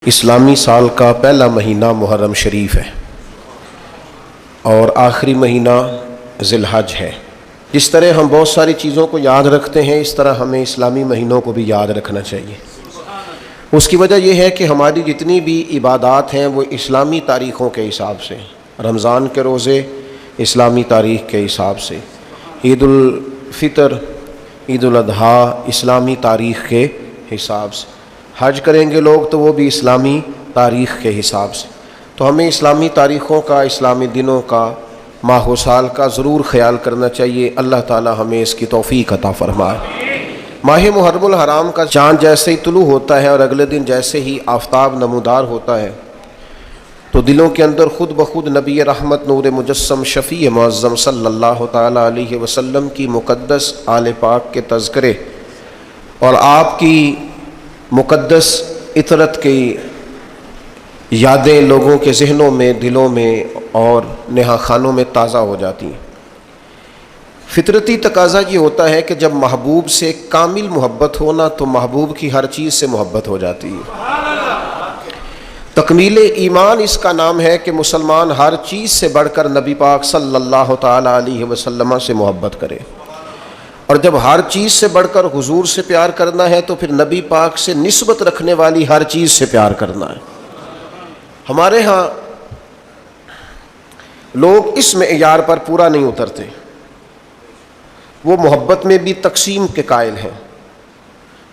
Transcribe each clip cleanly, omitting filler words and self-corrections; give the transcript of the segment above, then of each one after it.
اسلامی سال کا پہلا مہینہ محرم شریف ہے اور آخری مہینہ ذی الحج ہے۔ جس طرح ہم بہت ساری چیزوں کو یاد رکھتے ہیں، اس طرح ہمیں اسلامی مہینوں کو بھی یاد رکھنا چاہیے۔ اس کی وجہ یہ ہے کہ ہماری جتنی بھی عبادات ہیں وہ اسلامی تاریخوں کے حساب سے، رمضان کے روزے اسلامی تاریخ کے حساب سے، عید الفطر، عید الاضحیٰ اسلامی تاریخ کے حساب سے، حج کریں گے لوگ تو وہ بھی اسلامی تاریخ کے حساب سے۔ تو ہمیں اسلامی تاریخوں کا، اسلامی دنوں کا، ماہ و سال کا ضرور خیال کرنا چاہیے۔ اللہ تعالی ہمیں اس کی توفیق عطا فرمائے۔ ماہ محرم الحرام کا چاند جیسے ہی طلوع ہوتا ہے اور اگلے دن جیسے ہی آفتاب نمودار ہوتا ہے تو دلوں کے اندر خود بخود نبی رحمت نور مجسم شفیع معظم صلی اللہ تعالی علیہ وسلم کی مقدس آل پاک کے تذکرے اور آپ کی مقدس عطرت کی یادیں لوگوں کے ذہنوں میں، دلوں میں اور نہا خانوں میں تازہ ہو جاتی ہیں۔ فطرتی تقاضا یہ ہوتا ہے کہ جب محبوب سے کامل محبت ہونا تو محبوب کی ہر چیز سے محبت ہو جاتی ہے۔ تکمیل ایمان اس کا نام ہے کہ مسلمان ہر چیز سے بڑھ کر نبی پاک صلی اللہ تعالی علیہ وسلم سے محبت کرے، اور جب ہر چیز سے بڑھ کر حضور سے پیار کرنا ہے تو پھر نبی پاک سے نسبت رکھنے والی ہر چیز سے پیار کرنا ہے۔ ہمارے ہاں لوگ اس معیار پر پورا نہیں اترتے، وہ محبت میں بھی تقسیم کے قائل ہیں۔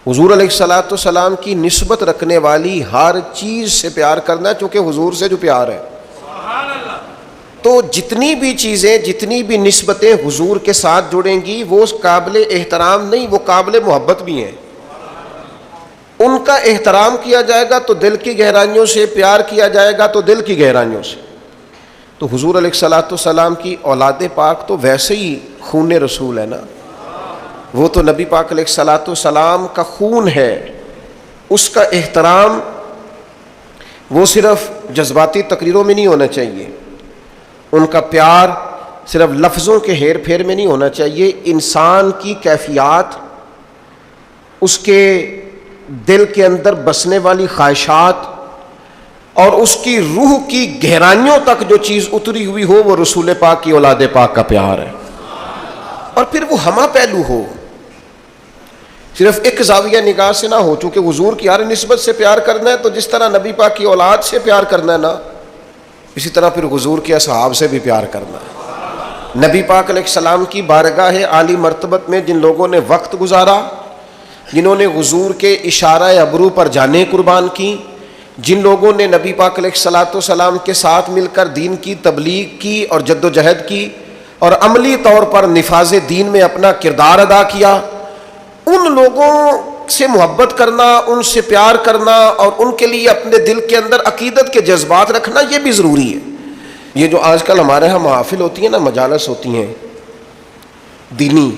حضور علیہ الصلوۃ والسلام کی نسبت رکھنے والی ہر چیز سے پیار کرنا ہے، چونکہ حضور سے جو پیار ہے، تو جتنی بھی چیزیں، جتنی بھی نسبتیں حضور کے ساتھ جڑیں گی وہ قابل احترام نہیں، وہ قابل محبت بھی ہیں۔ ان کا احترام کیا جائے گا تو دل کی گہرائیوں سے، پیار کیا جائے گا تو دل کی گہرائیوں سے۔ تو حضور علیہ الصلوۃ والسلام کی اولاد پاک تو ویسے ہی خون رسول ہے نا، وہ تو نبی پاک علیہ الصلوۃ والسلام کا خون ہے۔ اس کا احترام وہ صرف جذباتی تقریروں میں نہیں ہونا چاہیے، ان کا پیار صرف لفظوں کے ہیر پھیر میں نہیں ہونا چاہیے، انسان کی کیفیات، اس کے دل کے اندر بسنے والی خواہشات اور اس کی روح کی گہرائیوں تک جو چیز اتری ہوئی ہو وہ رسول پاک کی اولاد پاک کا پیار ہے۔ اور پھر وہ ہمہ پہلو ہو، صرف ایک زاویہ نگاہ سے نہ ہو۔ چونکہ حضور کی ہر نسبت سے پیار کرنا ہے تو جس طرح نبی پاک کی اولاد سے پیار کرنا ہے نا، اسی طرح پھر حضور کے اصحاب سے بھی پیار کرنا ہے۔ نبی پاک علیہ السلام کی بارگاہ عالی مرتبت میں جن لوگوں نے وقت گزارا، جنہوں نے حضور کے اشارہ ابرو پر جانیں قربان کی، جن لوگوں نے نبی پاک علیہ الصلوۃ والسلام کے ساتھ مل کر دین کی تبلیغ کی اور جد و جہد کی اور عملی طور پر نفاذ دین میں اپنا کردار ادا کیا، ان لوگوں سے محبت کرنا، ان سے پیار کرنا اور ان کے لیے اپنے دل کے اندر عقیدت کے جذبات رکھنا یہ بھی ضروری ہے۔ یہ جو آج کل ہمارے ہاں محافل ہوتی ہیں نا، مجالس ہوتی ہیں دینی،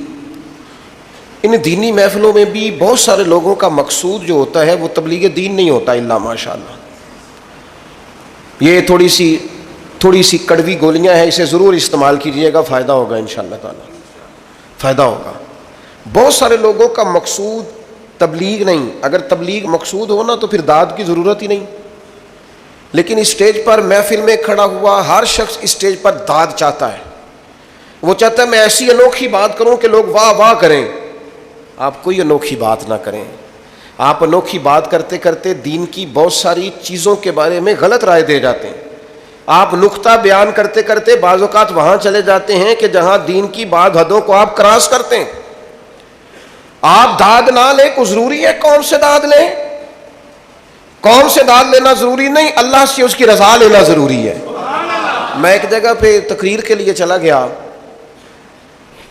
ان دینی محفلوں میں بھی بہت سارے لوگوں کا مقصود جو ہوتا ہے وہ تبلیغ دین نہیں ہوتا الا ماشاءاللہ۔ یہ تھوڑی سی کڑوی گولیاں ہیں، اسے ضرور استعمال کیجئے گا، فائدہ ہوگا انشاءاللہ تعالی، فائدہ ہوگا۔ بہت سارے لوگوں کا مقصود تبلیغ نہیں، اگر تبلیغ مقصود ہونا تو پھر داد کی ضرورت ہی نہیں۔ لیکن اسٹیج پر محفل میں کھڑا ہوا ہر شخص اسٹیج پر داد چاہتا ہے، وہ چاہتا ہے میں ایسی انوکھی بات کروں کہ لوگ واہ واہ کریں۔ آپ کوئی انوکھی بات نہ کریں، آپ انوکھی بات کرتے کرتے دین کی بہت ساری چیزوں کے بارے میں غلط رائے دے جاتے ہیں۔ آپ نقطہ بیان کرتے کرتے بعض اوقات وہاں چلے جاتے ہیں کہ جہاں دین کی بعض حدوں کو آپ کراس کرتے ہیں۔ آپ داد نہ لیں، کو ضروری ہے قوم سے داد لیں؟ قوم سے داد لینا ضروری نہیں، اللہ سے اس کی رضا لینا ضروری ہے۔ میں ایک جگہ پہ تقریر کے لیے چلا گیا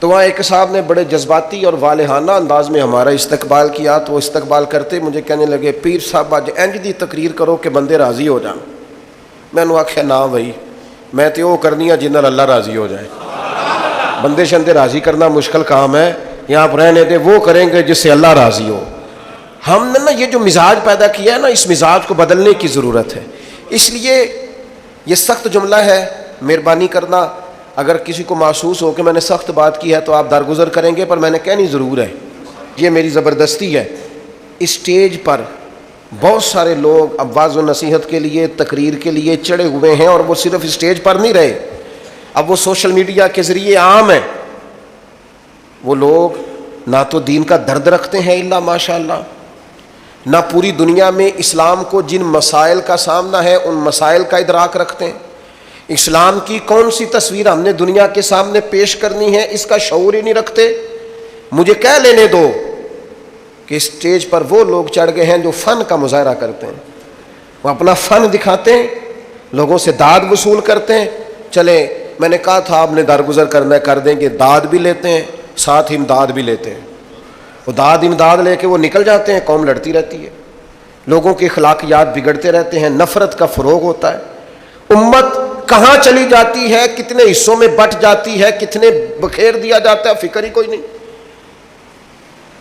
تو وہاں ایک صاحب نے بڑے جذباتی اور والہانہ انداز میں ہمارا استقبال کیا، تو وہ استقبال کرتے مجھے کہنے لگے پیر صاحب اج انج دی تقریر کرو کہ بندے راضی ہو جان۔ میں نے آخیا نہ بھائی، میں تو وہ کرنی ہے جن نال اللہ راضی ہو جائے، بندے شندے راضی کرنا مشکل کام ہے، یہاں پر رہنے دے، وہ کریں گے جس سے اللہ راضی ہو۔ ہم نے نا یہ جو مزاج پیدا کیا ہے نا، اس مزاج کو بدلنے کی ضرورت ہے۔ اس لیے یہ سخت جملہ ہے، مہربانی کرنا اگر کسی کو محسوس ہو کہ میں نے سخت بات کی ہے تو آپ درگزر کریں گے، پر میں نے کہنی ضرور ہے، یہ میری زبردستی ہے۔ اسٹیج پر بہت سارے لوگ اب واعظ و نصیحت کے لیے، تقریر کے لیے چڑھے ہوئے ہیں، اور وہ صرف اسٹیج پر نہیں رہے، اب وہ سوشل میڈیا کے ذریعے عام ہیں۔ وہ لوگ نہ تو دین کا درد رکھتے ہیں الا ماشاء اللہ، نہ پوری دنیا میں اسلام کو جن مسائل کا سامنا ہے ان مسائل کا ادراک رکھتے ہیں، اسلام کی کون سی تصویر ہم نے دنیا کے سامنے پیش کرنی ہے اس کا شعور ہی نہیں رکھتے۔ مجھے کہہ لینے دو کہ اسٹیج پر وہ لوگ چڑھ گئے ہیں جو فن کا مظاہرہ کرتے ہیں، وہ اپنا فن دکھاتے ہیں، لوگوں سے داد وصول کرتے ہیں۔ چلے میں نے کہا تھا آپ نے درگزر کرنا ہے، کر دیں گے، داد بھی لیتے ہیں ساتھ امداد بھی لیتے ہیں۔ وہ داد امداد لے کے وہ نکل جاتے ہیں، قوم لڑتی رہتی ہے، لوگوں کے اخلاقیات بگڑتے رہتے ہیں، نفرت کا فروغ ہوتا ہے، امت کہاں چلی جاتی ہے، کتنے حصوں میں بٹ جاتی ہے، کتنے بکھیر دیا جاتا ہے، فکر ہی کوئی نہیں۔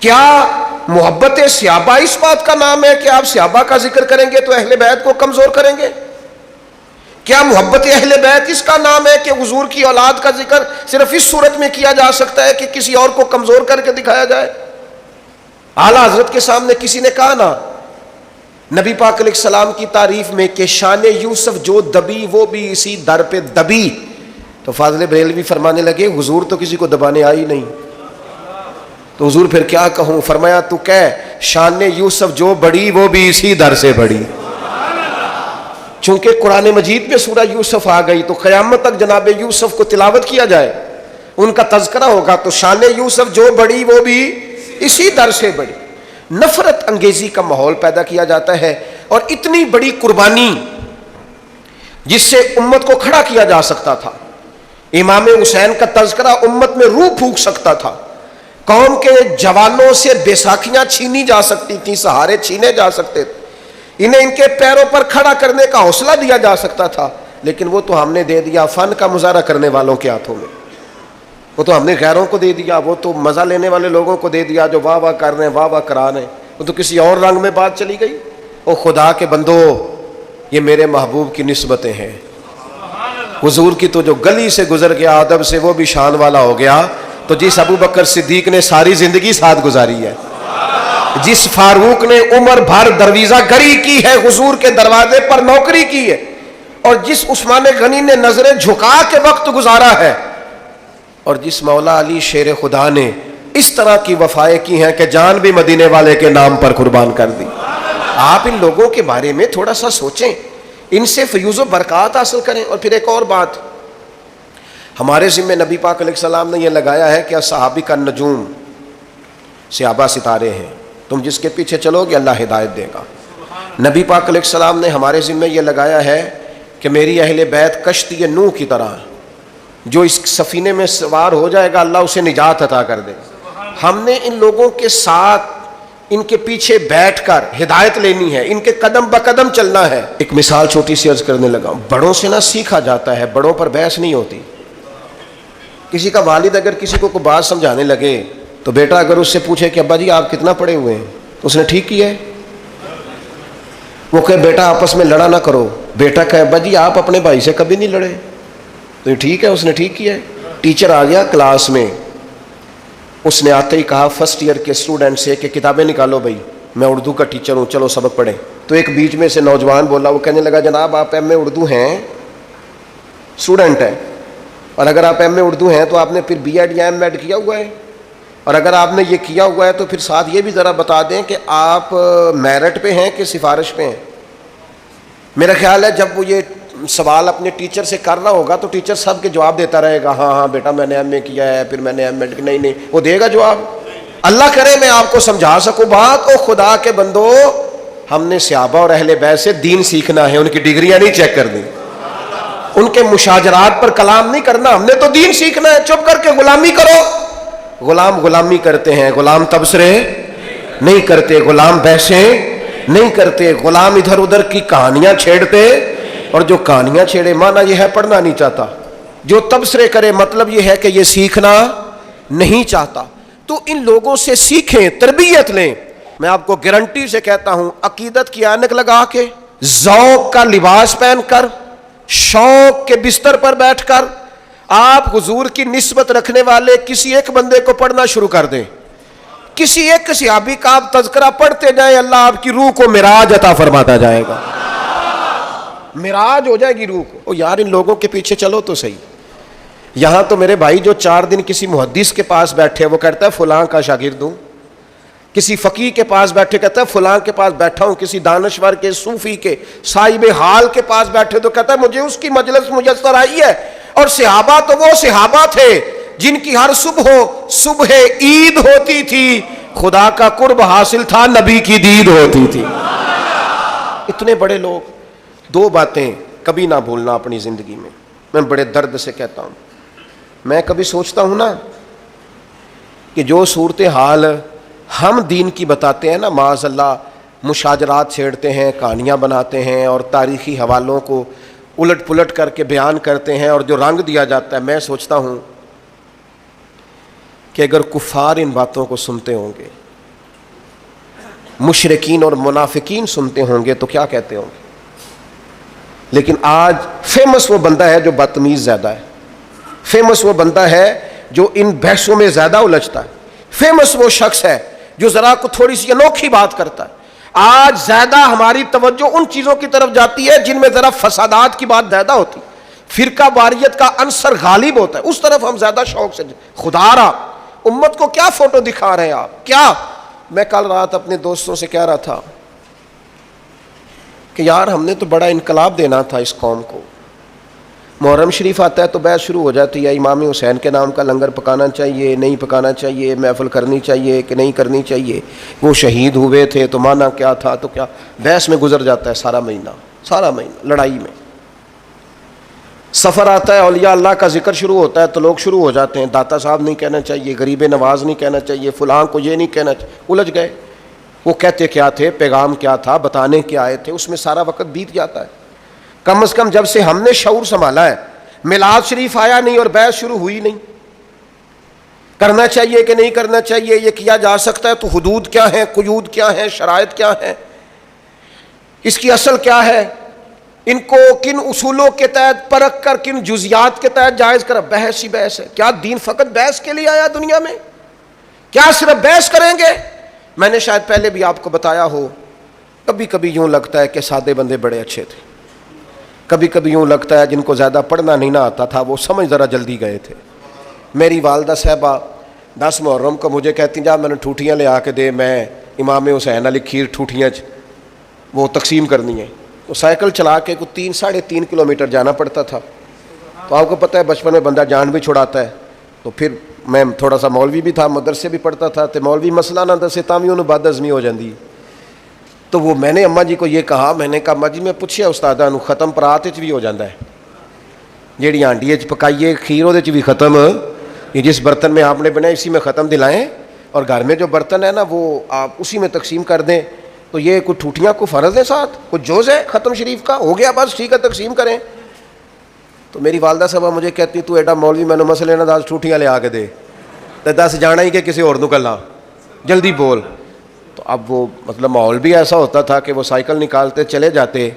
کیا محبت صحابہ اس بات کا نام ہے کہ آپ صحابہ کا ذکر کریں گے تو اہل بیت کو کمزور کریں گے؟ کیا محبت اہل بیت اس کا نام ہے کہ حضور کی اولاد کا ذکر صرف اس صورت میں کیا جا سکتا ہے کہ کسی اور کو کمزور کر کے دکھایا جائے؟ اعلیٰ حضرت کے سامنے کسی نے کہا نا نبی پاک علیہ السلام کی تعریف میں کہ شان یوسف جو دبی وہ بھی اسی در پہ دبی، تو فاضل بریلوی فرمانے لگے حضور تو کسی کو دبانے آئی نہیں، تو حضور پھر کیا کہوں؟ فرمایا تو کہہ شان یوسف جو بڑی وہ بھی اسی در سے بڑی۔ چونکہ قرآن مجید میں سورہ یوسف آ گئی تو قیامت تک جناب یوسف کو تلاوت کیا جائے، ان کا تذکرہ ہوگا، تو شان یوسف جو بڑی وہ بھی اسی در سے بڑی۔ نفرت انگیزی کا ماحول پیدا کیا جاتا ہے، اور اتنی بڑی قربانی جس سے امت کو کھڑا کیا جا سکتا تھا، امام حسین کا تذکرہ امت میں روح پھونک سکتا تھا، قوم کے جوانوں سے بیساکھیاں چھینی جا سکتی تھیں، سہارے چھینے جا سکتے تھے، انہیں ان کے پیروں پر کھڑا کرنے کا حوصلہ دیا جا سکتا تھا، لیکن وہ تو ہم نے دے دیا فن کا مظاہرہ کرنے والوں کے ہاتھوں میں، وہ تو ہم نے غیروں کو دے دیا، وہ تو مزہ لینے والے لوگوں کو دے دیا جو واہ واہ کر رہے ہیں، واہ واہ کرا رہے ہیں، وہ تو کسی اور رنگ میں بات چلی گئی۔ او خدا کے بندو، یہ میرے محبوب کی نسبتیں ہیں، حضور کی تو جو گلی سے گزر گیا ادب سے وہ بھی شان والا ہو گیا، تو جس ابو بکر صدیق نے ساری زندگی ساتھ گزاری ہے، جس فاروق نے عمر بھر درویزہ گری کی ہے، حضور کے دروازے پر نوکری کی ہے، اور جس عثمان غنی نے نظریں جھکا کے وقت گزارا ہے، اور جس مولا علی شیر خدا نے اس طرح کی وفائیں کی ہیں کہ جان بھی مدینے والے کے نام پر قربان کر دی۔ آپ ان لوگوں کے بارے میں تھوڑا سا سوچیں، ان سے فیوز و برکات حاصل کریں۔ اور پھر ایک اور بات، ہمارے ذمہ نبی پاک علیہ السلام نے یہ لگایا ہے کہ صحابی کا نجوم، صحابہ ستارے ہیں، تم جس کے پیچھے چلو گے اللہ ہدایت دے گا۔ نبی پاک علیہ السلام نے ہمارے ذمہ یہ لگایا ہے کہ میری اہل بیت کشتی نوح کی طرح، جو اس سفینے میں سوار ہو جائے گا اللہ اسے نجات عطا کر دے گا۔ ہم نے ان لوگوں کے ساتھ، ان کے پیچھے بیٹھ کر ہدایت لینی ہے، ان کے قدم بقدم چلنا ہے۔ ایک مثال چھوٹی سی عرض کرنے لگا، بڑوں سے نہ سیکھا جاتا ہے، بڑوں پر بحث نہیں ہوتی۔ کسی کا والد اگر کسی کو کوئی بات سمجھانے لگے تو بیٹا اگر اس سے پوچھے کہ ابا جی آپ کتنا پڑھے ہوئے ہیں تو اس نے ٹھیک کیا ہے، وہ کہے بیٹا آپس میں لڑا نہ کرو، بیٹا کہے ابا جی آپ اپنے بھائی سے کبھی نہیں لڑے، تو یہ ٹھیک ہے، اس نے ٹھیک کیا ہے۔ ٹیچر آ گیا کلاس میں، اس نے آتے ہی کہا فرسٹ ایئر کے اسٹوڈنٹ سے کہ کتابیں نکالو بھائی، میں اردو کا ٹیچر ہوں، چلو سبق پڑھیں۔ تو ایک بیچ میں سے نوجوان بولا، وہ کہنے لگا جناب آپ ایم اے اردو ہیں، اسٹوڈنٹ ہیں، اور اگر آپ ایم اے اردو ہیں تو آپ نے پھر بی ایڈ یا ایم ایڈ کیا ہوا ہے، اور اگر آپ نے یہ کیا ہوا ہے تو پھر ساتھ یہ بھی ذرا بتا دیں کہ آپ میرٹ پہ ہیں کہ سفارش پہ ہیں۔ میرا خیال ہے جب وہ یہ سوال اپنے ٹیچر سے کر رہا ہوگا تو ٹیچر سب کے جواب دیتا رہے گا، ہاں ہاں بیٹا میں نے ایم اے کیا ہے، پھر میں نے ایم ایڈ، نہیں وہ دے گا جواب۔ اللہ کرے میں آپ کو سمجھا سکوں بات۔ او خدا کے بندو، ہم نے صحابہ اور اہل بیت سے دین سیکھنا ہے، ان کی ڈگریاں نہیں چیک کرنی، ان کے مشاجرات پر کلام نہیں کرنا، ہم نے تو دین سیکھنا ہے۔ چپ کر کے غلامی کرو، غلام غلامی کرتے ہیں، غلام تبصرے نہیں کرتے، غلام بحثیں نہیں کرتے، غلام ادھر ادھر کی کہانیاں چھیڑتے، اور جو کہانیاں چھیڑے مانا یہ ہے پڑھنا نہیں چاہتا، جو تبصرے کرے مطلب یہ ہے کہ یہ سیکھنا نہیں چاہتا۔ تو ان لوگوں سے سیکھیں، تربیت لیں۔ میں آپ کو گارنٹی سے کہتا ہوں، عقیدت کی اینک لگا کے، ذوق کا لباس پہن کر، شوق کے بستر پر بیٹھ کر آپ حضور کی نسبت رکھنے والے کسی ایک بندے کو پڑھنا شروع کر دیں، کسی ایک صحابی کا آپ تذکرہ پڑھتے جائیں، اللہ آپ کی روح کو معراج عطا فرماتا جائے گا، معراج ہو جائے گی روح کو۔ او یار ان لوگوں کے پیچھے چلو تو صحیح۔ یہاں تو میرے بھائی جو 4 دن کسی محدث کے پاس بیٹھے وہ کہتا ہے فلاں کا شاگرد ہوں، کسی فقیہ کے پاس بیٹھے کہتا ہے فلاں کے پاس بیٹھا ہوں، کسی دانشور کے، صوفی کے، صاحب حال کے پاس بیٹھے تو کہتا ہے مجھے اس کی مجلس میسر آئی ہے۔ اور صحابہ تو وہ صحابہ تھے جن کی ہر صبح عید ہوتی تھی، خدا کا قرب حاصل تھا، نبی کی دید ہوتی تھی۔ اتنے بڑے لوگ۔ 2 باتیں کبھی نہ بھولنا اپنی زندگی میں بڑے درد سے کہتا ہوں۔ میں کبھی سوچتا ہوں نا کہ جو صورتحال ہم دین کی بتاتے ہیں نا، معاذ اللہ مشاجرات چھیڑتے ہیں، کہانیاں بناتے ہیں اور تاریخی حوالوں کو الٹ پلٹ کر کے بیان کرتے ہیں اور جو رنگ دیا جاتا ہے، میں سوچتا ہوں کہ اگر کفار ان باتوں کو سنتے ہوں گے، مشرکین اور منافقین سنتے ہوں گے تو کیا کہتے ہوں گے؟ لیکن آج فیمس وہ بندہ ہے جو بدتمیز زیادہ ہے، فیمس وہ بندہ ہے جو ان بحثوں میں زیادہ الجھتا ہے، فیمس وہ شخص ہے جو ذرا کو تھوڑی سی انوکھی بات کرتا ہے۔ آج زیادہ ہماری توجہ ان چیزوں کی طرف جاتی ہے جن میں ذرا فسادات کی بات زیادہ ہوتی، فرقہ واریت کا عنصر غالب ہوتا ہے، اس طرف ہم زیادہ شوق سے۔ خدا را امت کو کیا فوٹو دکھا رہے ہیں آپ؟ کیا؟ میں کل رات اپنے دوستوں سے کہہ رہا تھا کہ یار ہم نے تو بڑا انقلاب دینا تھا اس قوم کو۔ محرم شریف آتا ہے تو بحث شروع ہو جاتی ہے، امام حسین کے نام کا لنگر پکانا چاہیے، نہیں پکانا چاہیے، محفل کرنی چاہیے کہ نہیں کرنی چاہیے، وہ شہید ہوئے تھے تو مانا کیا تھا، تو کیا بحث میں گزر جاتا ہے سارا مہینہ لڑائی میں۔ سفر آتا ہے، اولیاء اللہ کا ذکر شروع ہوتا ہے تو لوگ شروع ہو جاتے ہیں، داتا صاحب نہیں کہنا چاہیے، غریب نواز نہیں کہنا چاہیے، فلاں کو یہ نہیں کہنا چاہیے، الجھ گئے۔ وہ کہتے کیا تھے، پیغام کیا تھا، بتانے کیا آئے تھے، اس میں سارا وقت بیت جاتا ہے۔ کم از کم جب سے ہم نے شعور سنبھالا ہے، میلاد شریف آیا نہیں اور بحث شروع ہوئی نہیں، کرنا چاہیے کہ نہیں کرنا چاہیے، یہ کیا جا سکتا ہے تو حدود کیا ہیں، قیود کیا ہیں، شرائط کیا ہیں، اس کی اصل کیا ہے، ان کو کن اصولوں کے تحت پرکھ کر کن جزیات کے تحت جائز کر، بحث ہی بحث ہے۔ کیا دین فقط بحث کے لیے آیا دنیا میں؟ کیا صرف بحث کریں گے؟ میں نے شاید پہلے بھی آپ کو بتایا ہو، کبھی کبھی یوں لگتا ہے کہ سادے بندے بڑے اچھے تھے، کبھی کبھی یوں لگتا ہے جن کو زیادہ پڑھنا نہیں نہ آتا تھا وہ سمجھ ذرا جلدی گئے تھے۔ میری والدہ صاحبہ 10 محرم کو مجھے کہتی جا میں نے ٹھوٹیاں لے آ کے دے، میں امام حسین علی کھیر ٹھوٹیاں وہ تقسیم کرنی ہے۔ تو سائیکل چلا کے کوئی 3-3.5 کلومیٹر جانا پڑتا تھا۔ تو آپ کو پتہ ہے بچپن میں بندہ جان بھی چھڑاتا ہے، تو پھر میں تھوڑا سا مولوی بھی تھا، مدرسے بھی پڑھتا تھا، تو مولوی مسئلہ نہ دسے تاوی انہوں بد ہضمی ہو جاندی۔ تو وہ میں نے اماں جی کو یہ کہا، میں نے کہا اماں جی میں پوچھیا استاداں نوں ختم پرات وچ بھی ہو جاندا ہے، جیڑی ہانڈی وچ پکائیے کھیر اودے وچ بھی ختم، یہ جس برتن میں آپ نے بنایا اسی میں ختم دلائیں، اور گھر میں جو برتن ہے نا وہ آپ اسی میں تقسیم کر دیں۔ تو یہ کوئی ٹھوٹیاں کو فرض ہے، ساتھ کوئی جوز ہے ختم شریف کا، ہو گیا بس ٹھیک ہے تقسیم کریں۔ تو میری والدہ صاحبہ مجھے کہتی تو ایڈا مولوی میں نے مسئلے نہ 10 ٹھوٹیاں لے آ کے دے، تو 10 جانا ہی کہ کسی اور نو کلا جلدی بول۔ تو اب وہ مطلب ماحول بھی ایسا ہوتا تھا کہ وہ سائیکل نکالتے چلے جاتے۔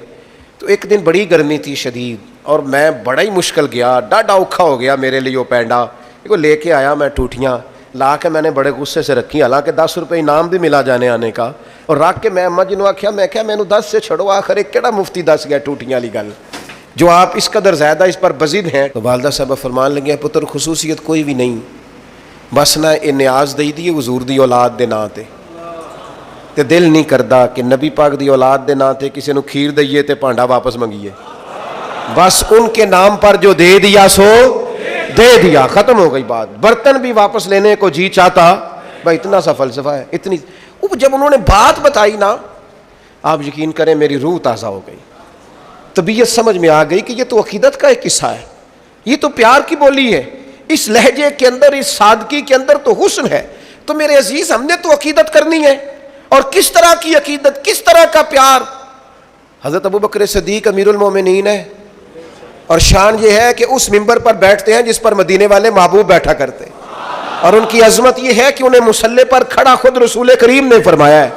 تو ایک دن بڑی گرمی تھی شدید، اور میں بڑا ہی مشکل گیا، ڈاڈا اوکھا ہو گیا میرے لیے وہ پینڈا کو لے کے آیا، میں ٹوٹیاں لا کے میں نے بڑے غصے سے رکھی، حالانکہ 10 روپے انعام بھی ملا جانے آنے کا، اور رکھ کے میں اماں جی نے آخیا، میں کہا مینوں 10 سے چھڑو، آخر ایک کیڑا مفتی دس گیا ٹوٹیاں والی گل جو آپ اس قدر زیادہ اس پر بزد ہیں۔ تو والدہ صاحبہ فرمان لگے پتر خصوصیت کوئی بھی نہیں، بس نہ یہ نیاز دئی دی حضور دی اولاد دے نام تے دل نہیں کردا کہ نبی پاک دی اولاد دے نام تے کسی نو کھیر دئیے تے پانڈا واپس منگیے، بس ان کے نام پر جو دے دیا سو دے دیا، ختم ہو گئی بات۔ برتن بھی واپس لینے کو جی چاہتا، بھائی اتنا سا فلسفہ ہے، اتنی۔ جب انہوں نے بات بتائی نا، آپ یقین کریں میری روح تازہ ہو گئی، طبیعت سمجھ میں آ گئی کہ یہ تو عقیدت کا ایک قصہ ہے، یہ تو پیار کی بولی ہے، اس لہجے کے اندر، اس سادگی کے اندر تو حسن ہے۔ تو میرے عزیز ہم نے تو عقیدت کرنی ہے، اور کس طرح کی عقیدت، کس طرح کا پیار۔ حضرت ابوبکر صدیق امیر المومنین ہے، اور شان یہ ہے کہ اس ممبر پر بیٹھتے ہیں جس پر مدینے والے محبوب بیٹھا کرتے ہیں، اور ان کی عظمت یہ ہے کہ انہیں مصلی پر کھڑا خود رسول کریم نے فرمایا ہے،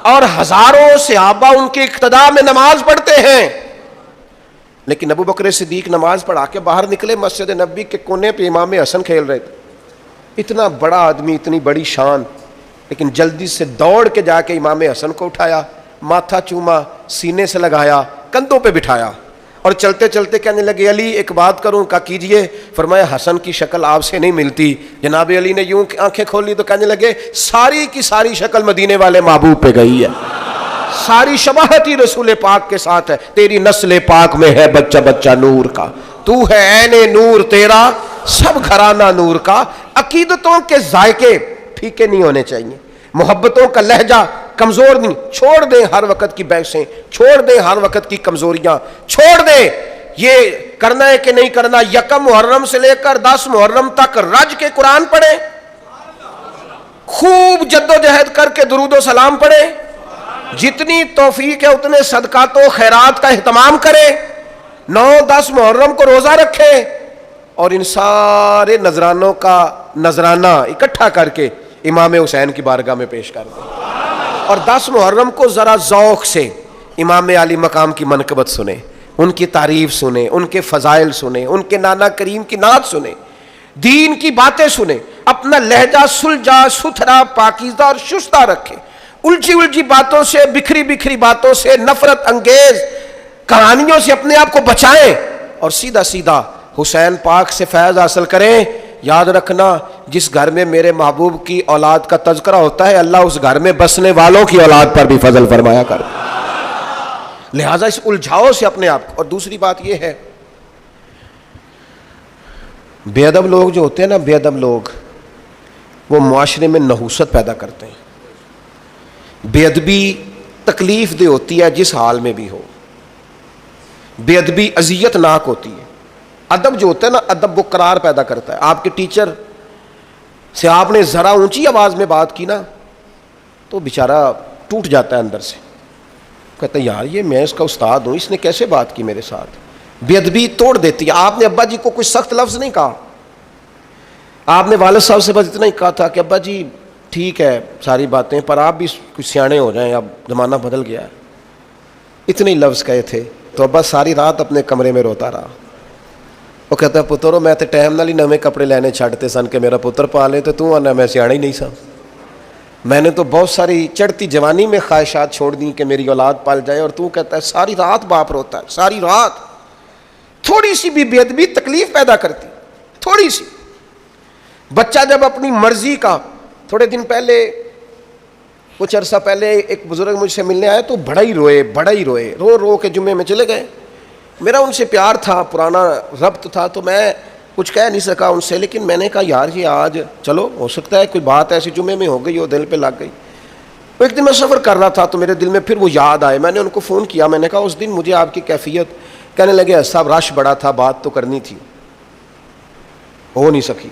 اور ہزاروں صحابہ ان کے اقتداء میں نماز پڑھتے ہیں۔ لیکن ابوبکر صدیق نماز پڑھا کے باہر نکلے، مسجد نبوی کے کونے پہ امام حسن کھیل رہے تھے۔ اتنا بڑا آدمی، اتنی بڑی شان، لیکن جلدی سے دوڑ کے جا کے امام حسن کو اٹھایا, ماتھا چوما, سینے سے لگایا, کندھوں پہ بٹھایا اور چلتے چلتے کہنے لگے علی ایک بات کروں, کہا کیجئے. فرمایا حسن کی شکل آپ سے نہیں ملتی. جناب علی نے یوں آنکھیں کھولی تو کہنے لگے ساری کی ساری شکل مدینے والے محبوب پہ گئی ہے, ساری شباہت ہی رسول پاک کے ساتھ ہے. تیری نسل پاک میں ہے بچہ بچہ نور کا, تو ہے عین نور, تیرا سب گھرانہ نور کا. عقیدتوں کے ذائقے پھیکے نہیں ہونے چاہیے, محبتوں کا لہجہ کمزور نہیں. چھوڑ دیں ہر وقت کی بحثیں, چھوڑ دیں ہر وقت کی کمزوریاں, چھوڑ دیں یہ کرنا ہے کہ نہیں کرنا. یکم محرم سے لے کر 10 محرم تک رج کے قرآن پڑھیں, خوب جد و جہد کر کے درود و سلام پڑھیں, جتنی توفیق ہے اتنے صدقات و خیرات کا اہتمام کریں, 9-10 محرم کو روزہ رکھیں اور ان سارے نذرانوں کا نذرانہ اکٹھا کر کے امام حسین کی بارگاہ میں پیش کر دیں. اور 10 محرم کو ذرا ذوق سے امام علی مقام کی منقبت سنیں, ان کی تعریف سنیں, ان کے فضائل سنیں, ان کے نانا کریم کی نعت سنیں, دین کی باتیں سنیں. اپنا لہجہ سلجھا ستھرا پاکیزہ اور شستہ رکھیں. الجھی الجھی باتوں سے, بکھری بکھری باتوں سے, نفرت انگیز کہانیوں سے اپنے آپ کو بچائیں اور سیدھا سیدھا حسین پاک سے فیض حاصل کریں. یاد رکھنا جس گھر میں میرے محبوب کی اولاد کا تذکرہ ہوتا ہے اللہ اس گھر میں بسنے والوں کی اولاد پر بھی فضل فرمایا کر. لہٰذا اس الجھاؤ سے اپنے آپ کو. اور دوسری بات یہ ہے, بے ادب لوگ جو ہوتے ہیں نا, بے ادب لوگ وہ معاشرے میں نحوست پیدا کرتے ہیں. بے ادبی تکلیف دہ ہوتی ہے جس حال میں بھی ہو, بے ادبی اذیت ناک ہوتی ہے. ادب جو ہوتا ہے نا, ادب وہ قرار پیدا کرتا ہے. آپ کے ٹیچر سے آپ نے ذرا اونچی آواز میں بات کی نا تو بیچارہ ٹوٹ جاتا ہے اندر سے, کہتا ہے یار یہ میں اس کا استاد ہوں, اس نے کیسے بات کی میرے ساتھ. بے ادبی توڑ دیتی ہے. آپ نے ابا جی کو کوئی سخت لفظ نہیں کہا, آپ نے والد صاحب سے بس اتنا ہی کہا تھا کہ ابا جی ٹھیک ہے ساری باتیں, پر آپ بھی کچھ سیانے ہو جائیں, اب زمانہ بدل گیا ہے. اتنے ہی لفظ کہے تھے تو ابا ساری رات اپنے کمرے میں روتا رہا. وہ کہتا ہے پترو میں تے ٹائم نال ہی نویں کپڑے لینے چھڈتے سن کہ میرا پتر پالے, تو تو آنا میں سیاਣਾ ہی نہیں سا. میں نے تو بہت ساری چڑھتی جوانی میں خواہشات چھوڑ دیں کہ میری اولاد پال جائے, اور تو کہتا ہے ساری رات باپ روتا ہے, ساری رات. تھوڑی سی بھی بے ادبی تکلیف پیدا کرتی, تھوڑی سی. بچہ جب اپنی مرضی کا, تھوڑے دن پہلے کچھ عرصہ پہلے ایک بزرگ مجھ سے ملنے آئے تو بڑا ہی روئے, رو رو کے جمعے میں چلے گئے. میرا ان سے پیار تھا, پرانا ربط تھا, تو میں کچھ کہہ نہیں سکا ان سے, لیکن میں نے کہا یار یہ آج چلو ہو سکتا ہے کوئی بات ایسی جمعے میں ہو گئی ہو, دل پہ لگ گئی. ایک دن میں سفر کر رہا تھا تو میرے دل میں پھر وہ یاد آئے. میں نے ان کو فون کیا, میں نے کہا اس دن مجھے آپ کی کیفیت, کہنے لگے صاحب رش بڑا تھا, بات تو کرنی تھی, ہو نہیں سکی,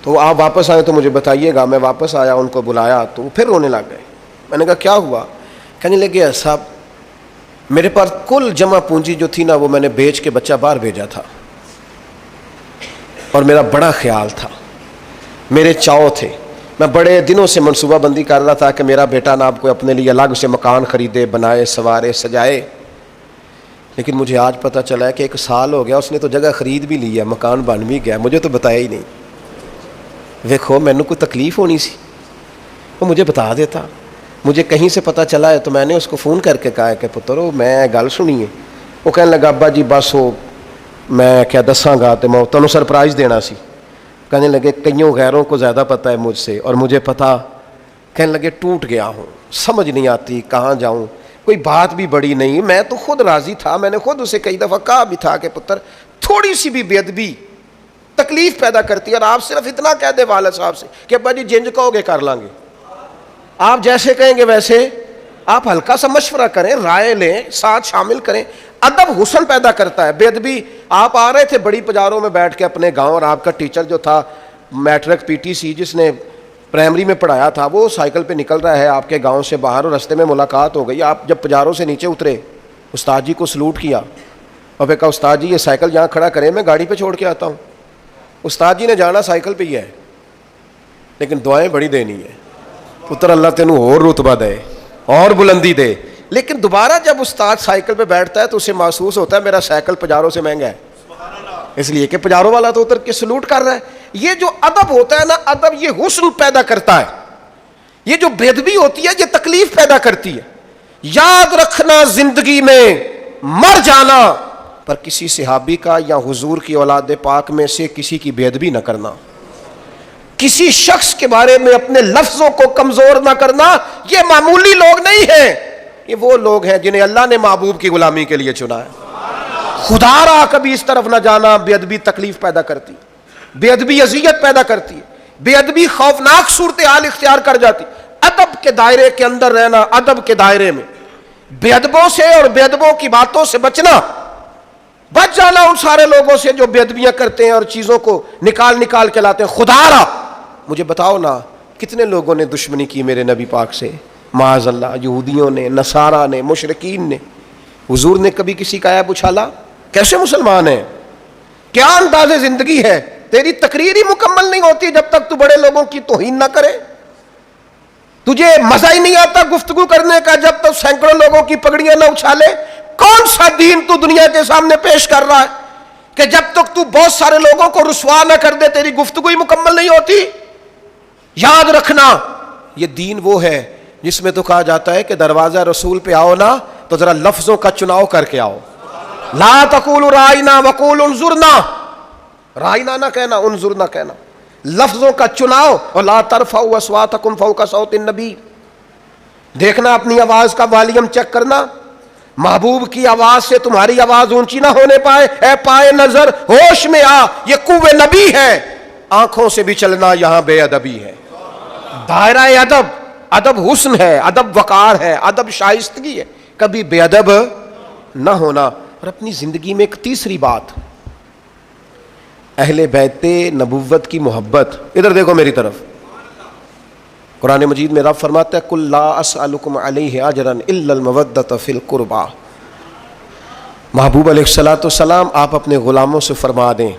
تو آپ واپس آئے تو مجھے بتائیے گا. میں واپس آیا, ان کو بلایا تو وہ پھر رونے لگ گئے. میں نے کہا کیا ہوا؟ کہنے لگے صاحب میرے پاس کل جمع پونجی جو تھی نا وہ میں نے بیچ کے بچہ باہر بھیجا تھا, اور میرا بڑا خیال تھا, میرے چاؤ تھے, میں بڑے دنوں سے منصوبہ بندی کر رہا تھا کہ میرا بیٹا نا آپ کو اپنے لیے الگ سے مکان خریدے, بنائے, سوارے, سجائے. لیکن مجھے آج پتہ چلا ہے کہ 1 سال ہو گیا اس نے تو جگہ خرید بھی لی ہے, مکان بن بھی گیا, مجھے تو بتایا ہی نہیں. دیکھو مینوں کوئی تکلیف ہونی سی, وہ مجھے بتا دیتا. مجھے کہیں سے پتہ چلا ہے تو میں نے اس کو فون کر کے کہا کہ پترو میں گل سنی ہے. وہ کہنے لگا ابا جی بس وہ میں کیا دساں گا تو میں تمہیں سرپرائز دینا سی. کہنے لگے کئیوں غیروں کو زیادہ پتہ ہے مجھ سے اور مجھے پتہ. کہنے لگے ٹوٹ گیا ہوں, سمجھ نہیں آتی کہاں جاؤں, کوئی بات بھی بڑی نہیں. میں تو خود راضی تھا, میں نے خود اسے کئی دفعہ کہا بھی تھا کہ پتر تھوڑی سی بھی بے ادبی تکلیف پیدا کرتی ہے, اور آپ صرف اتنا کہہ دے والد صاحب سے کہ ابا جی جنج کہو گے کر لیں گے, آپ جیسے کہیں گے ویسے. آپ ہلکا سا مشورہ کریں, رائے لیں, ساتھ شامل کریں. ادب حسن پیدا کرتا ہے. بے ادبی, آپ آ رہے تھے بڑی پجاروں میں بیٹھ کے اپنے گاؤں, اور آپ کا ٹیچر جو تھا میٹرک PTC جس نے پرائمری میں پڑھایا تھا وہ سائیکل پہ نکل رہا ہے آپ کے گاؤں سے باہر, اور رستے میں ملاقات ہو گئی. آپ جب پجاروں سے نیچے اترے استاد جی کو سلوٹ کیا اور پھر کہا استاد جی یہ سائیکل یہاں کھڑا کریں, میں گاڑی پہ چھوڑ کے آتا ہوں. استاد جی نے جانا سائیکل پہ ہی ہے, لیکن دعائیں بڑی دینی ہے, پتر اللہ تینوں اور رتبہ دے اور بلندی دے. لیکن دوبارہ جب استاد سائیکل پہ بیٹھتا ہے تو اسے محسوس ہوتا ہے میرا سائیکل پجاروں سے مہنگا ہے, اس لیے کہ پجاروں والا تو اتر کے سلوٹ کر رہا ہے. یہ جو ادب ہوتا ہے نا, ادب یہ حسن پیدا کرتا ہے. یہ جو بے ادبی ہوتی ہے یہ تکلیف پیدا کرتی ہے. یاد رکھنا زندگی میں مر جانا پر کسی صحابی کا یا حضور کی اولاد پاک میں سے کسی کی بے ادبی نہ کرنا، کسی شخص کے بارے میں اپنے لفظوں کو کمزور نہ کرنا. یہ معمولی لوگ نہیں ہیں، یہ وہ لوگ ہیں جنہیں اللہ نے محبوب کی غلامی کے لیے چنا ہے. خدا را کبھی اس طرف نہ جانا. بے ادبی تکلیف پیدا کرتی، بے ادبی اذیت پیدا کرتی ہے، بے ادبی خوفناک صورتحال اختیار کر جاتی. ادب کے دائرے کے اندر رہنا، ادب کے دائرے میں بے ادبوں سے اور بے ادبوں کی باتوں سے بچنا، بچ جانا ان سارے لوگوں سے جو بے ادبیاں کرتے ہیں اور چیزوں کو نکال نکال کے لاتے ہیں. خدا را مجھے بتاؤ نا کتنے لوگوں نے دشمنی کی میرے نبی پاک سے، معاذ اللہ، یہودیوں نے، نصارہ نے، مشرکین نے. حضور نے کبھی کسی کا عیب اچھالا؟ کیسے مسلمان ہیں؟ کیا انداز زندگی ہے؟ تیری تقریر ہی مکمل نہیں ہوتی جب تک تو بڑے لوگوں کی توہین نہ کرے. تجھے مزہ ہی نہیں آتا گفتگو کرنے کا جب تک سینکڑوں لوگوں کی پگڑیاں نہ اچھالے. کون سا دین تو دنیا کے سامنے پیش کر رہا ہے کہ جب تک تو بہت سارے لوگوں کو رسوا نہ کر دے تیری گفتگو ہی مکمل نہیں ہوتی؟ یاد رکھنا یہ دین وہ ہے جس میں تو کہا جاتا ہے کہ دروازہ رسول پہ آؤ نا تو ذرا لفظوں کا چناؤ کر کے آؤ. لا تقولوا رائنا وقولوا انظرنا، رائنا نہ کہنا، انظر نہ کہنا. لفظوں کا چناؤ. اور لا ترفعوا اصواتکم فوق صوت النبی، دیکھنا اپنی آواز کا والیوم چیک کرنا. محبوب کی آواز سے تمہاری آواز اونچی نہ ہونے پائے. اے پائے نظر ہوش میں آ، یہ قوت نبی ہے. آنکھوں سے بھی چلنا یہاں بے ادبی ہے. دائرہ ادب، ادب حسن ہے، ادب وقار ہے، ادب شائستگی ہے، کبھی بے ادب نہ ہونا. اور اپنی زندگی میں ایک تیسری بات، اہل بیت نبوت کی محبت. ادھر دیکھو میری طرف، قرآن مجید میں رب فرماتا ہے قل لا اسألکم علیہ اجرا الا المودۃ فی القربى. محبوب علیہ الصلوۃ والسلام آپ اپنے غلاموں سے فرما دیں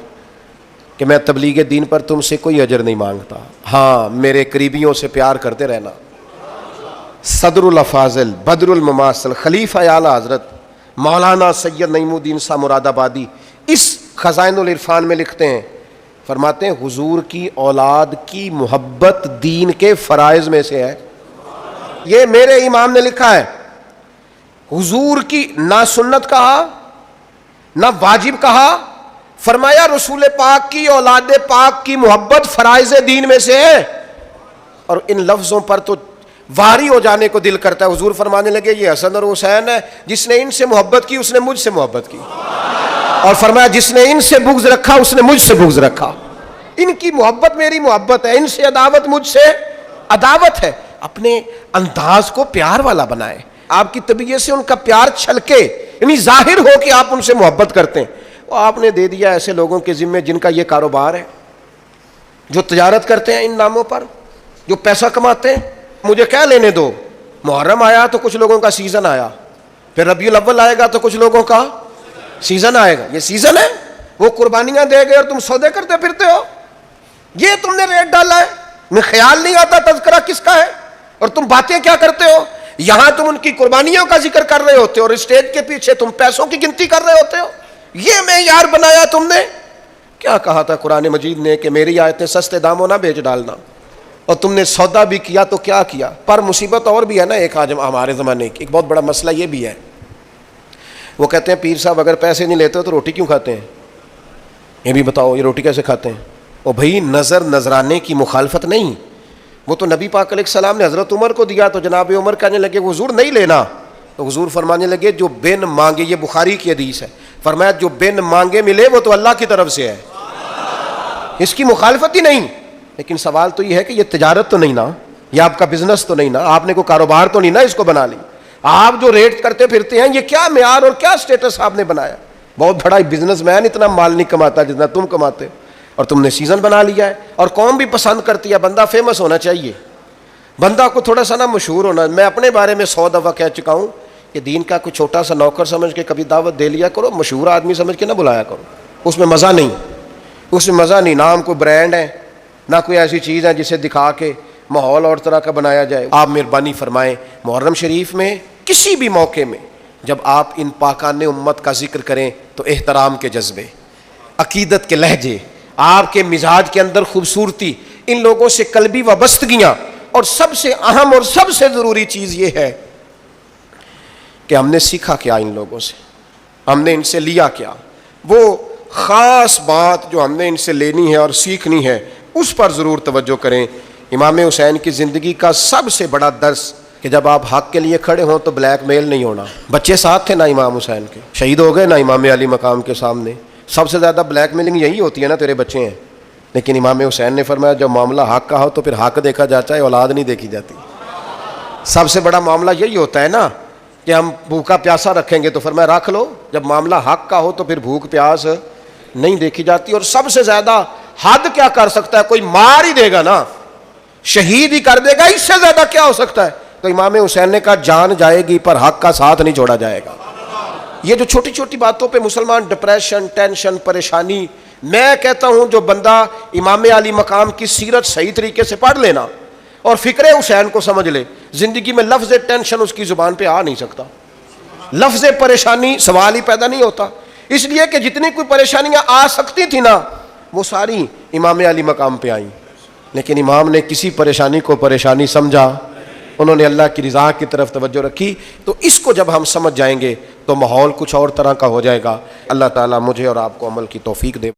کہ میں تبلیغ دین پر تم سے کوئی اجر نہیں مانگتا، ہاں میرے قریبیوں سے پیار کرتے رہنا. صدر الافاضل، بدر المماثل، خلیفہ اعلیٰ حضرت مولانا سید نعیم الدین صاحب مراد آبادی اس خزائن العرفان میں لکھتے ہیں، فرماتے ہیں حضور کی اولاد کی محبت دین کے فرائض میں سے ہے. یہ میرے امام نے لکھا ہے. حضور کی نہ سنت کہا نہ واجب کہا، فرمایا رسول پاک کی اولاد پاک کی محبت فرائض دین میں سے ہے. اور ان لفظوں پر تو واری ہو جانے کو دل کرتا ہے. حضور فرمانے لگے یہ حسن اور حسین ہے، جس نے ان سے محبت کی اس نے مجھ سے محبت کی. اور فرمایا جس نے ان سے بغض رکھا اس نے مجھ سے بغض رکھا. ان کی محبت میری محبت ہے، ان سے عداوت مجھ سے عداوت ہے. اپنے انداز کو پیار والا بنائے، آپ کی طبیعت سے ان کا پیار چھلکے، یعنی ظاہر ہو کہ آپ ان سے محبت کرتے ہیں. وہ آپ نے دے دیا ایسے لوگوں کے ذمے جن کا یہ کاروبار ہے، جو تجارت کرتے ہیں ان ناموں پر، جو پیسہ کماتے ہیں. مجھے کیا لینے دو، محرم آیا تو کچھ لوگوں کا سیزن آیا، پھر ربیع الاول آئے گا تو کچھ لوگوں کا سیزن آئے گا. یہ سیزن ہے، وہ قربانیاں دے گئے اور تم سودے کرتے پھرتے ہو. یہ تم نے ریٹ ڈالا ہے، میں خیال نہیں آتا تذکرہ کس کا ہے اور تم باتیں کیا کرتے ہو. یہاں تم ان کی قربانیوں کا ذکر کر رہے ہوتے ہو اور اسٹیج کے پیچھے تم پیسوں کی گنتی کر رہے ہوتے ہو. یہ معیار بنایا تم نے. کیا کہا تھا قرآن مجید نے کہ میری آیتیں سستے داموں نہ بیچ ڈالنا، اور تم نے سودا بھی کیا تو کیا کیا. پر مصیبت اور بھی ہے نا ایک، آج ہمارے زمانے کی ایک بہت بڑا مسئلہ یہ بھی ہے. وہ کہتے ہیں پیر صاحب اگر پیسے نہیں لیتے ہو تو روٹی کیوں کھاتے ہیں؟ یہ بھی بتاؤ یہ روٹی کیسے کھاتے ہیں؟ اور بھائی نظر نذرانے کی مخالفت نہیں، وہ تو نبی پاک علیہ السلام نے حضرت عمر کو دیا تو جناب عمر کہنے لگے حضور نہیں لینا. تو حضور فرمانے لگے جو بن مانگے، یہ بخاری کی حدیث ہے، فرمایا جو بن مانگے ملے وہ تو اللہ کی طرف سے ہے، اس کی مخالفت ہی نہیں. لیکن سوال تو یہ ہے کہ یہ تجارت تو نہیں نا، یہ آپ کا بزنس تو نہیں نا، آپ نے کوئی کاروبار تو نہیں نا اس کو بنا لی. آپ جو ریٹ کرتے پھرتے ہیں یہ کیا معیار اور کیا سٹیٹس آپ نے بنایا؟ بہت بڑا بزنس مین اتنا مال نہیں کماتا جتنا تم کماتے، اور تم نے سیزن بنا لیا ہے. اور قوم بھی پسند کرتی ہے، بندہ فیمس ہونا چاہیے، بندہ کو تھوڑا سا نا مشہور ہونا. میں اپنے بارے میں 100 دفعہ کہہ چکا ہوں کہ دین کا کوئی چھوٹا سا نوکر سمجھ کے کبھی دعوت دے لیا کرو، مشہور آدمی سمجھ کے نہ بلایا کرو. اس میں مزہ نہیں، اس میں مزہ نہیں. نام کوئی برانڈ ہے، نہ کوئی ایسی چیز ہے جسے دکھا کے ماحول اور طرح کا بنایا جائے. آپ مہربانی فرمائیں محرم شریف میں کسی بھی موقع میں جب آپ ان پاکان امت کا ذکر کریں تو احترام کے جذبے، عقیدت کے لہجے، آپ کے مزاج کے اندر خوبصورتی، ان لوگوں سے قلبی وابستگیاں اور سب سے اہم اور سب سے ضروری چیز یہ ہے کہ ہم نے سیکھا کیا ان لوگوں سے، ہم نے ان سے لیا کیا، وہ خاص بات جو ہم نے ان سے لینی ہے اور سیکھنی ہے اس پر ضرور توجہ کریں۔ امام حسین کی زندگی کا سب سے بڑا درس کہ جب آپ حق کے لیے کھڑے ہوں تو بلیک میل نہیں ہونا۔ بچے ساتھ تھے نا امام حسین کے، شہید ہو گئے نا امام علی مقام کے سامنے، سب سے زیادہ بلیک میلنگ یہی ہوتی ہے نا، تیرے بچے ہیں، لیکن امام حسین نے فرمایا جب معاملہ حق کا ہو تو پھر حق دیکھا جاتا ہے، اولاد نہیں دیکھی جاتی۔ سب سے بڑا معاملہ یہی ہوتا ہے نا کہ ہم بھوکا پیاسا رکھیں گے، تو فرمایا رکھ لو، جب معاملہ حق کا ہو تو پھر بھوک پیاس نہیں دیکھی جاتی۔ اور سب سے زیادہ حد کیا کر سکتا ہے؟ کوئی مار ہی دے گا نا، شہید ہی کر دے گا، اس سے زیادہ کیا ہو سکتا ہے؟ تو امام حسین نے کہا جان جائے گی پر حق کا ساتھ نہیں چھوڑا جائے گا۔ یہ جو چھوٹی چھوٹی باتوں پہ مسلمان ڈپریشن، ٹینشن، پریشانی، میں کہتا ہوں جو بندہ امام علی مقام کی سیرت صحیح طریقے سے پڑھ لینا اور فکر حسین کو سمجھ لے، زندگی میں لفظ ٹینشن اس کی زبان پہ آ نہیں سکتا، لفظ پریشانی سوال ہی پیدا نہیں ہوتا، اس لیے کہ جتنی کوئی پریشانیاں آ سکتی تھی نا وہ ساری امام علی مقام پہ آئیں، لیکن امام نے کسی پریشانی کو پریشانی سمجھا، انہوں نے اللہ کی رضا کی طرف توجہ رکھی۔ تو اس کو جب ہم سمجھ جائیں گے تو ماحول کچھ اور طرح کا ہو جائے گا۔ اللہ تعالیٰ مجھے اور آپ کو عمل کی توفیق دے۔